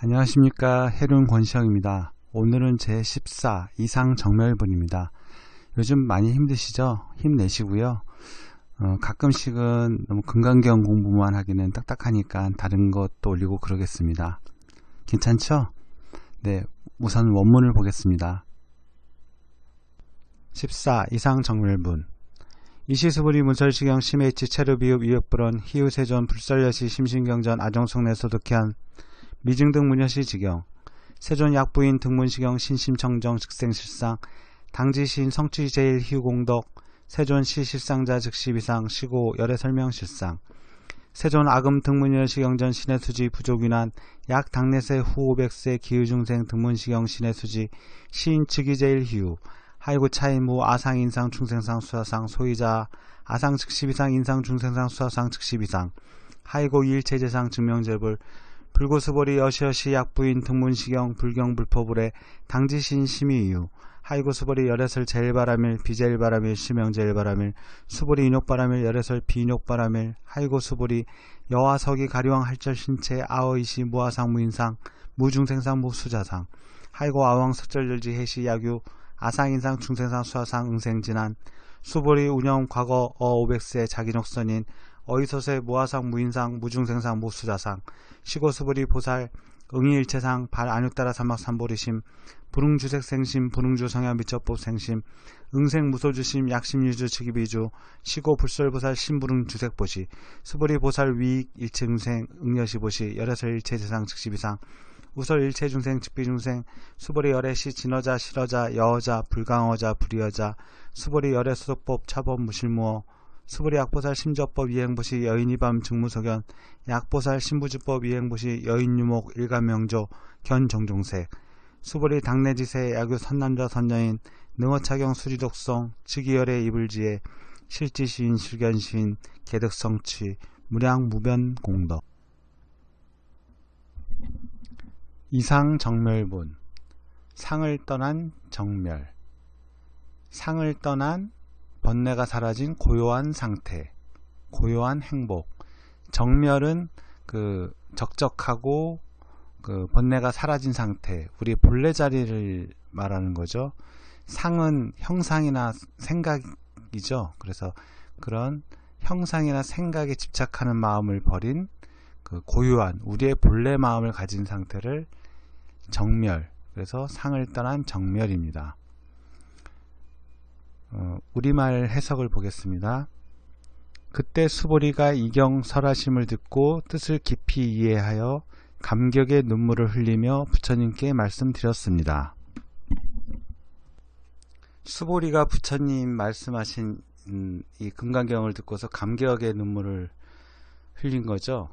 안녕하십니까. 해륜 권시영입니다. 오늘은 제14 이상정멸분입니다. 요즘 많이 힘드시죠? 힘내시고요. 가끔씩은 너무 금강경 공부만 하기는 딱딱하니까 다른 것도 올리고 그러겠습니다. 괜찮죠? 네, 우선 원문을 보겠습니다. 14 이상정멸분 이시수불이 문설시경 심해치 체르비읍 위역불원 희우세존 불설여시 심신경전 아정속내 소득현 미증등 문여시 지경 세존 약부인 등문시경 신심청정 즉생실상 당지신 성취제일 희우공덕 세존 시실상자 즉시비상 시고 열애설명실상 세존 아금 등문여시경전 신의수지 부족윤한 약 당내세 후 500세 기후중생 등문시경 신의수지 시인 측이제일 희우 하이고 차인무 아상인상 중생상 수사상 소이자 아상 즉시비상 인상 중생상 수사상 즉시비상 하이고 일체제상 증명제불 불고수보리 여시여시 약부인 등문시경 불경불포불의 당지신 심의이유 하이고 수보리 열애설 제일바라밀 비제일바라밀 시명제일바라밀 수보리 인욕바라밀 열애설 비인욕바라밀 하이고 수보리 여화석이 가리왕 할절 신체 아어이시 무아상 무인상 무중생상 무수자상 하이고 아왕 석절절지 해시 야규 아상인상 중생상 수화상 응생진한 수보리 운영 과거 500세 자기력선인 어이소세 무아상 무인상 무중생상 무수자상 시고수불이 보살 응이일체상 발안육따라 삼막삼보리심 불응주색생심 불응주성야 미처법생심 응생무소주심 약심유주 측이비주 시고 불설보살 신불응주색보시 수불이 보살 위익 일체중생 응여시보시 열애설 일체재상 즉시비상 우설 일체중생 즉비중생 수보리 열애시 진어자 실어자 여어자 불강어자 불이어자 수보리 열애 소속법 차법 무실무어 수보리 약보살 심저법 이행보시 여인이밤 증무소견 약보살 신부주법 이행보시 여인유목 일간명조 견정종색 수보리 당내지세 야규 선남자 선여인 능어차경 수리독성 즉이열의 이불지에 실지시인 실견시인 개득성취 무량무변공덕 이상정멸분 상을 떠난 정멸 상을 떠난 번뇌가 사라진 고요한 상태, 고요한 행복. 정멸은 그 적적하고 그 번뇌가 사라진 상태, 우리 본래 자리를 말하는 거죠. 상은 형상이나 생각이죠. 그래서 그런 형상이나 생각에 집착하는 마음을 버린 그 고유한 우리의 본래 마음을 가진 상태를 정멸, 그래서 상을 떠난 정멸입니다. 우리말 해석을 보겠습니다. 그때 수보리가 이경 설하심을 듣고 뜻을 깊이 이해하여 감격의 눈물을 흘리며 부처님께 말씀드렸습니다. 수보리가 부처님 말씀하신 이 금강경을 듣고서 감격의 눈물을 흘린 거죠.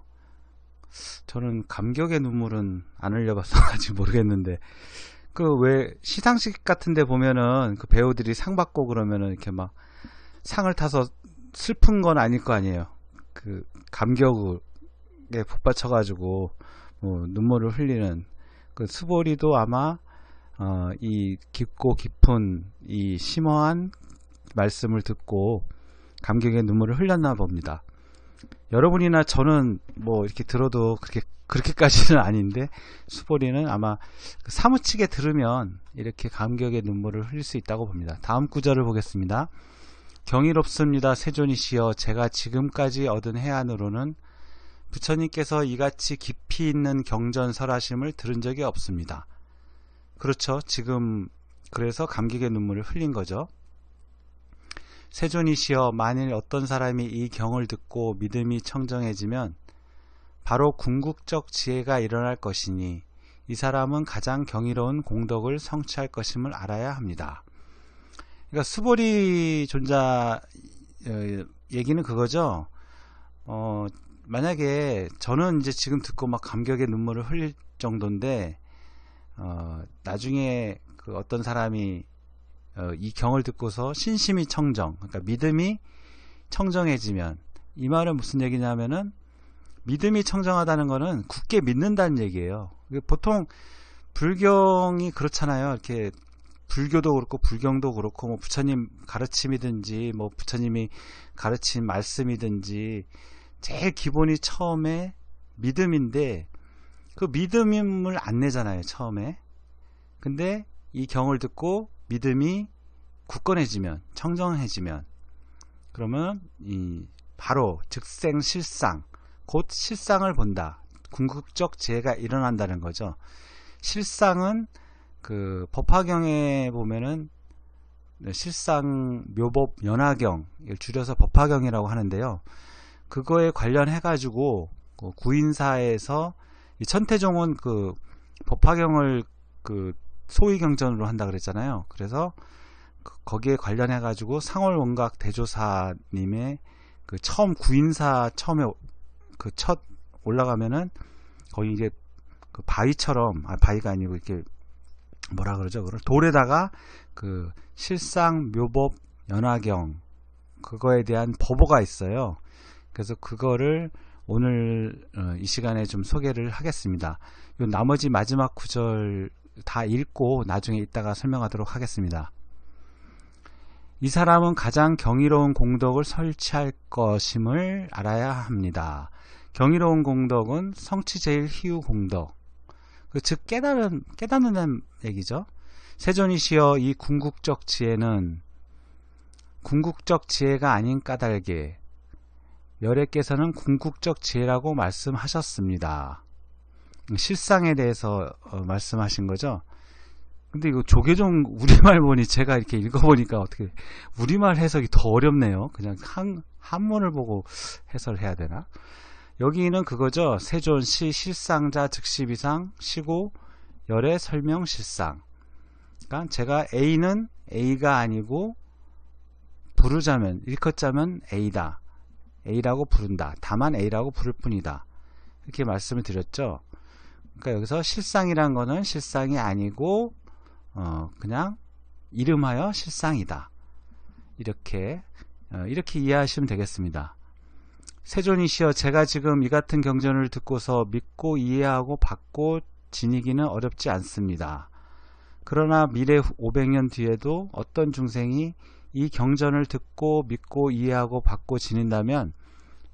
저는 감격의 눈물은 안 흘려봐서 아직 모르겠는데 그 왜 시상식 같은 데 보면은 그 배우들이 상 받고 그러면은 이렇게 막 상을 타서 슬픈 건 아닐 거 아니에요. 그 감격에 북받쳐 가지고 눈물을 흘리는 그 수보리도 아마 이 깊고 깊은 이 심오한 말씀을 듣고 감격의 눈물을 흘렸나 봅니다. 여러분이나 저는 뭐 이렇게 들어도 그렇게까지는 아닌데 수보리는 아마 사무치게 들으면 이렇게 감격의 눈물을 흘릴 수 있다고 봅니다. 다음 구절을 보겠습니다. 경이롭습니다. 세존이시여 제가 지금까지 얻은 해안으로는 부처님께서 이같이 깊이 있는 경전설하심을 들은 적이 없습니다. 그렇죠. 지금 그래서 감격의 눈물을 흘린 거죠. 세존이시여 만일 어떤 사람이 이 경을 듣고 믿음이 청정해지면 바로 궁극적 지혜가 일어날 것이니 이 사람은 가장 경이로운 공덕을 성취할 것임을 알아야 합니다. 그러니까 수보리 존자 얘기는 그거죠. 만약에 저는 이제 지금 듣고 막 감격의 눈물을 흘릴 정도인데 나중에 그 어떤 사람이 이 경을 듣고서 신심이 청정, 그러니까 믿음이 청정해지면, 이 말은 무슨 얘기냐면은 믿음이 청정하다는 거는 굳게 믿는다는 얘기예요. 보통 불경이 그렇잖아요. 이렇게 불교도 그렇고 불경도 그렇고 뭐 부처님 가르침이든지 뭐 부처님이 가르친 말씀이든지 제일 기본이 처음에 믿음인데 그 믿음을 안 내잖아요, 처음에. 근데 이 경을 듣고 믿음이 굳건해지면, 청정해지면, 그러면 바로 즉생 실상, 곧 실상을 본다. 궁극적 지혜가 일어난다는 거죠. 실상은 그 법화경에 보면은 실상 묘법 연화경을 줄여서 법화경이라고 하는데요. 그거에 관련해 가지고 구인사에서 이 천태종은 그 법화경을 그 소위경전으로 한다 그랬잖아요. 그래서 거기에 관련해 가지고 상월원각 대조사님의 그 처음 구인사 처음에 그 첫 올라가면은 거의 이게 그 바위처럼, 바위가 아니고 이렇게 뭐라 그러죠? 그걸 돌에다가 그 실상 묘법 연화경 그거에 대한 법어가 있어요. 그래서 그거를 오늘 이 시간에 좀 소개를 하겠습니다. 요 나머지 마지막 구절 다 읽고 나중에 이따가 설명하도록 하겠습니다. 이 사람은 가장 경이로운 공덕을 설치할 것임을 알아야 합니다. 경이로운 공덕은 성취제일 희유 공덕, 즉 깨닫는 얘기죠. 세존이시여, 이 궁극적 지혜는 궁극적 지혜가 아닌 까닭에 열애께서는 궁극적 지혜라고 말씀하셨습니다. 실상에 대해서 말씀하신 거죠. 근데 이거 조계종 우리말 보니 제가 이렇게 읽어보니까 어떻게 우리말 해석이 더 어렵네요. 그냥 한문을 보고 해설해야 되나? 여기는 그거죠. 세존시 실상자 즉시비상 시고 열의 설명 실상. 그러니까 제가 A는 A가 아니고 부르자면 일컫자면 A다. A라고 부른다. 다만 A라고 부를 뿐이다. 이렇게 말씀을 드렸죠. 그러니까 여기서 실상이란 거는 실상이 아니고 그냥 이름하여 실상이다. 이렇게 이해하시면 되겠습니다. 세존이시여, 제가 지금 이 같은 경전을 듣고서 믿고 이해하고 받고 지니기는 어렵지 않습니다. 그러나 미래 500년 뒤에도 어떤 중생이 이 경전을 듣고 믿고 이해하고 받고 지닌다면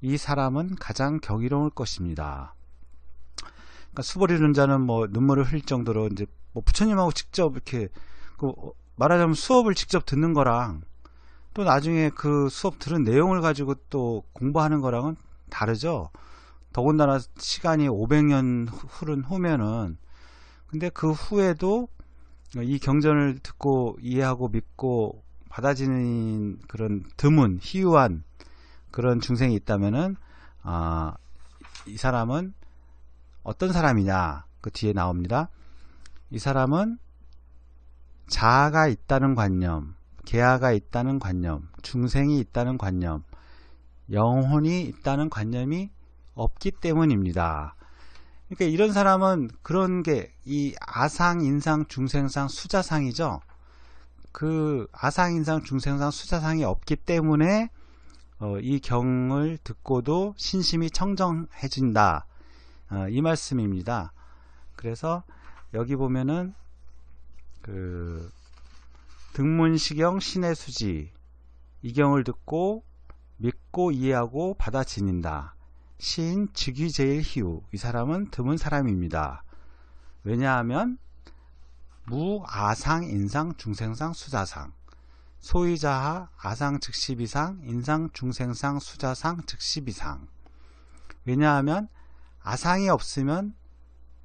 이 사람은 가장 경이로울 것입니다. 그러니까 수보리는 자는 뭐 눈물을 흘릴 정도로 이제 뭐 부처님하고 직접 이렇게 말하자면 수업을 직접 듣는 거랑 또 나중에 그 수업 들은 내용을 가지고 또 공부하는 거랑은 다르죠. 더군다나 시간이 500년 흐른 후면은, 근데 그 후에도 이 경전을 듣고 이해하고 믿고 받아지는 그런 드문 희유한 그런 중생이 있다면은 이 사람은 어떤 사람이냐, 그 뒤에 나옵니다. 이 사람은 자아가 있다는 관념, 계아가 있다는 관념, 중생이 있다는 관념, 영혼이 있다는 관념이 없기 때문입니다. 그러니까 이런 사람은 그런 게 이 아상, 인상, 중생상, 수자상이죠. 그 아상, 인상, 중생상, 수자상이 없기 때문에 이 경을 듣고도 신심이 청정해진다. 이 말씀입니다. 그래서 여기 보면은 그 등문시경 신의 수지, 이 경을 듣고 믿고 이해하고 받아 지닌다. 시인 즉위제일 희우, 이 사람은 드문 사람입니다. 왜냐하면 무아상, 인상, 중생상, 수자상, 소위자하 아상 즉시비상, 인상, 중생상, 수자상, 즉시비상. 왜냐하면 아상이 없으면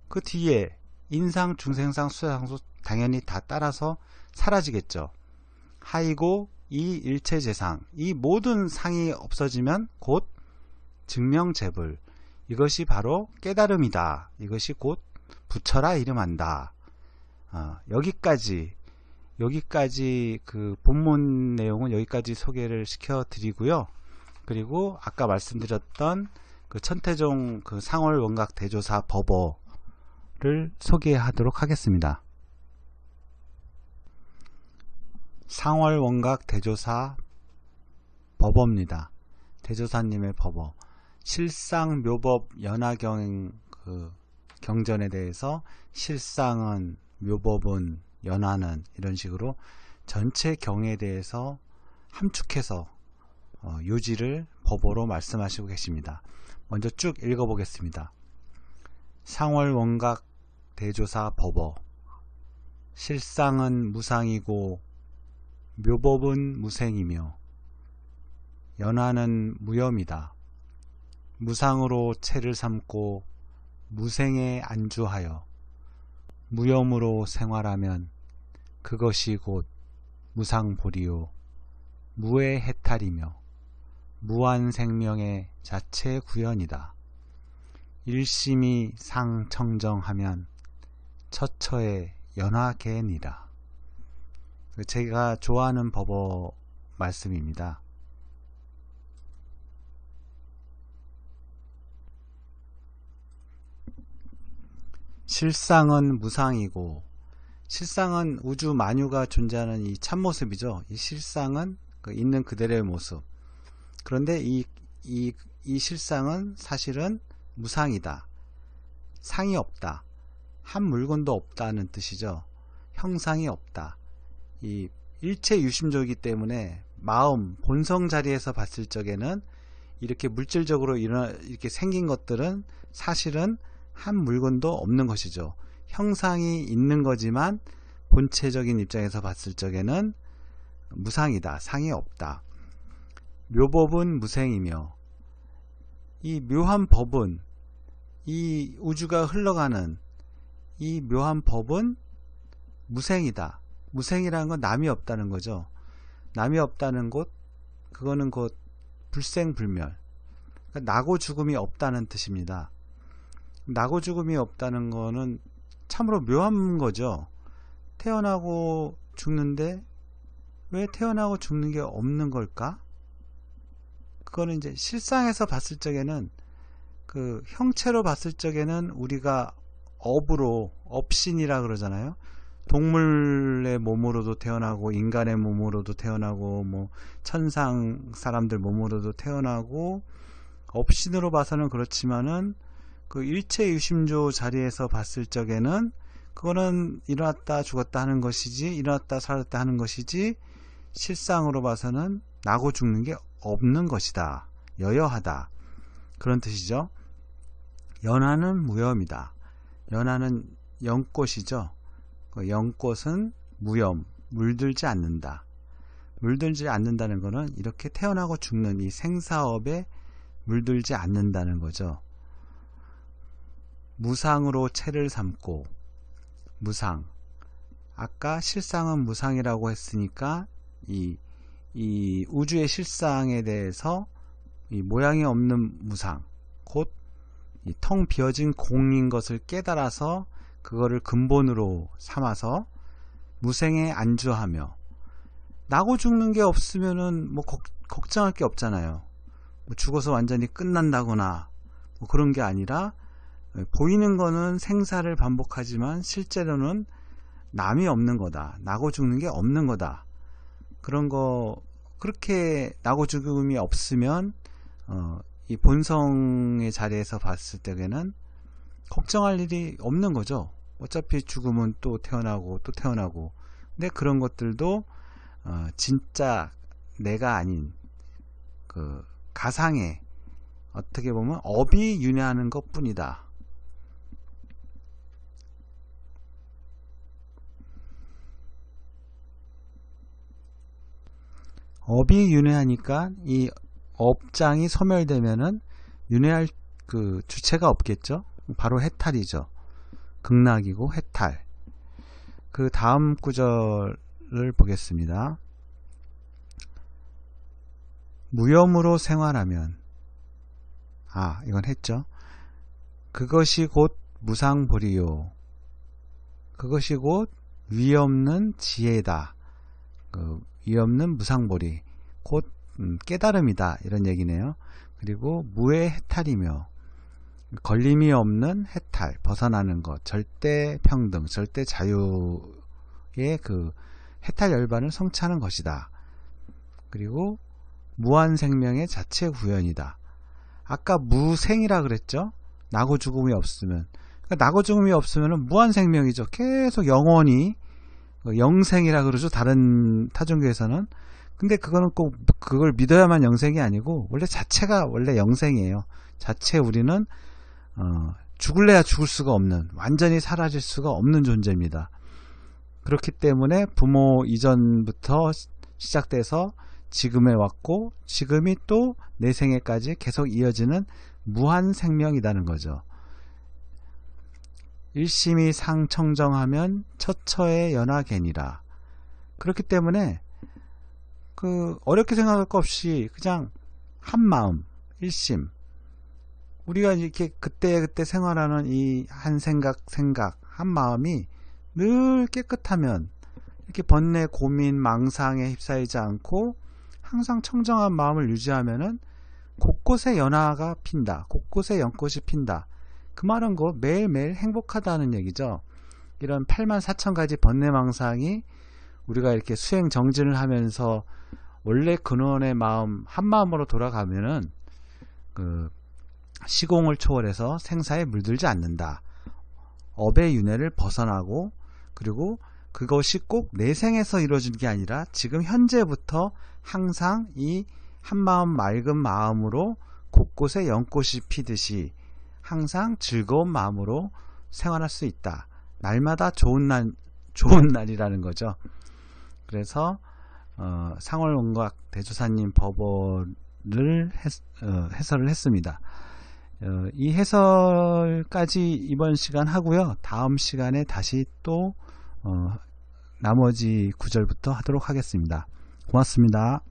그 뒤에 인상, 중생상, 수자상도 당연히 다 따라서 사라지겠죠. 하이고 이 일체재상, 이 모든 상이 없어지면 곧 증명재불, 이것이 바로 깨달음이다. 이것이 곧 부처라 이름한다. 여기까지 그 본문 내용은 여기까지 소개를 시켜 드리고요. 그리고 아까 말씀드렸던 그 천태종 그 상월원각 대조사 법어를 소개하도록 하겠습니다. 상월원각 대조사 법어입니다. 대조사님의 법어. 실상 묘법 연화경 그 경전에 대해서 실상은, 묘법은, 연화는, 이런 식으로 전체 경에 대해서 함축해서 요지를 법어로 말씀하시고 계십니다. 먼저 쭉 읽어보겠습니다. 상월원각 대조사 법어. 실상은 무상이고 묘법은 무생이며 연화는 무염이다. 무상으로 체를 삼고 무생에 안주하여 무염으로 생활하면 그것이 곧 무상보리요 무의 해탈이며 무한생명의 자체 구현이다. 일심이 상청정하면 처처의 연화계니라. 제가 좋아하는 법어 말씀입니다. 실상은 무상이고, 실상은 우주 만유가 존재하는 이 참모습이죠. 이 실상은 있는 그대로의 모습. 그런데 이 실상은 사실은 무상이다. 상이 없다. 한 물건도 없다는 뜻이죠. 형상이 없다. 이 일체 유심조이기 때문에 마음, 본성 자리에서 봤을 적에는 이렇게 물질적으로 이렇게 생긴 것들은 사실은 한 물건도 없는 것이죠. 형상이 있는 거지만 본체적인 입장에서 봤을 적에는 무상이다. 상이 없다. 묘법은 무생이며, 이 묘한 법은, 이 우주가 흘러가는 이 묘한 법은 무생이다. 무생이라는 건 남이 없다는 거죠. 남이 없다는 곳, 그거는 곧 불생불멸, 그러니까 나고 죽음이 없다는 뜻입니다. 나고 죽음이 없다는 거는 참으로 묘한 거죠. 태어나고 죽는데 왜 태어나고 죽는 게 없는 걸까? 그거는 이제 실상에서 봤을 적에는, 그 형체로 봤을 적에는 우리가 업으로, 업신이라 그러잖아요. 동물의 몸으로도 태어나고 인간의 몸으로도 태어나고 뭐 천상 사람들 몸으로도 태어나고, 업신으로 봐서는 그렇지만은 그 일체 유심조 자리에서 봤을 적에는 그거는 일어났다 죽었다 하는 것이지, 일어났다 살았다 하는 것이지, 실상으로 봐서는 나고 죽는 게 없는 것이다. 여여하다. 그런 뜻이죠. 연화는 무염이다. 연화는 연꽃이죠. 그 연꽃은 무염, 물들지 않는다. 물들지 않는다는 것은 이렇게 태어나고 죽는 이 생사업에 물들지 않는다는 거죠. 무상으로 체를 삼고, 무상. 아까 실상은 무상이라고 했으니까 이 우주의 실상에 대해서 이 모양이 없는 무상, 곧 이 텅 비어진 공인 것을 깨달아서 그거를 근본으로 삼아서 무생에 안주하며, 나고 죽는 게 없으면은 뭐 걱정할 게 없잖아요. 뭐 죽어서 완전히 끝난다거나 뭐 그런 게 아니라, 보이는 거는 생사를 반복하지만 실제로는 남이 없는 거다. 나고 죽는 게 없는 거다. 그런 거, 그렇게 나고 죽음이 없으면 이 본성의 자리에서 봤을 때에는 걱정할 일이 없는 거죠. 어차피 죽으면 또 태어나고 또 태어나고. 근데 그런 것들도 진짜 내가 아닌 그 가상의, 어떻게 보면 업이 윤회하는 것 뿐이다. 업이 윤회하니까 이 업장이 소멸되면은 윤회할 그 주체가 없겠죠. 바로 해탈이죠. 극락이고 해탈. 그 다음 구절을 보겠습니다. 무염으로 생활하면, 이건 했죠. 그것이 곧 무상보리요. 그것이 곧 위없는 지혜다. 그 위없는 무상보리, 곧 깨달음이다, 이런 얘기네요. 그리고 무의 해탈이며, 걸림이 없는 해탈, 벗어나는 것, 절대 평등, 절대 자유의 그 해탈 열반을 성취하는 것이다. 그리고 무한 생명의 자체 구현이다. 아까 무생이라 그랬죠. 나고 죽음이 없으면, 그러니까 나고 죽음이 없으면 무한 생명이죠. 계속 영원히, 영생이라 그러죠. 다른 타종교에서는. 근데 그거는 꼭 그걸 믿어야만 영생이 아니고 원래 자체가 원래 영생이에요. 자체 우리는 죽을래야 죽을 수가 없는, 완전히 사라질 수가 없는 존재입니다. 그렇기 때문에 부모 이전부터 시작돼서 지금에 왔고, 지금이 또 내 생애까지 계속 이어지는 무한 생명이라는 거죠. 일심이 상청정하면 처처의 연하개니라. 그렇기 때문에 어렵게 생각할 거 없이 그냥 한 마음, 일심, 우리가 이렇게 그때 생활하는 이 한 생각 한 마음이 늘 깨끗하면, 이렇게 번뇌, 고민, 망상에 휩싸이지 않고 항상 청정한 마음을 유지하면은 곳곳에 연화가 핀다, 곳곳에 연꽃이 핀다. 그 말은 매일매일 행복하다는 얘기죠. 이런 84,000가지 번뇌망상이 우리가 이렇게 수행 정진을 하면서 원래 근원의 마음, 한 마음으로 돌아가면은 시공을 초월해서 생사에 물들지 않는다. 업의 윤회를 벗어나고, 그리고 그것이 꼭 내 생에서 이루어지는 게 아니라 지금 현재부터 항상 이 한마음 맑은 마음으로 곳곳에 연꽃이 피듯이 항상 즐거운 마음으로 생활할 수 있다. 날마다 좋은 날이라는 거죠. 그래서 상월원각 대조사님 법어를 해설을 했습니다. 이 해설까지 이번 시간 하고요. 다음 시간에 다시 또 나머지 구절부터 하도록 하겠습니다. 고맙습니다.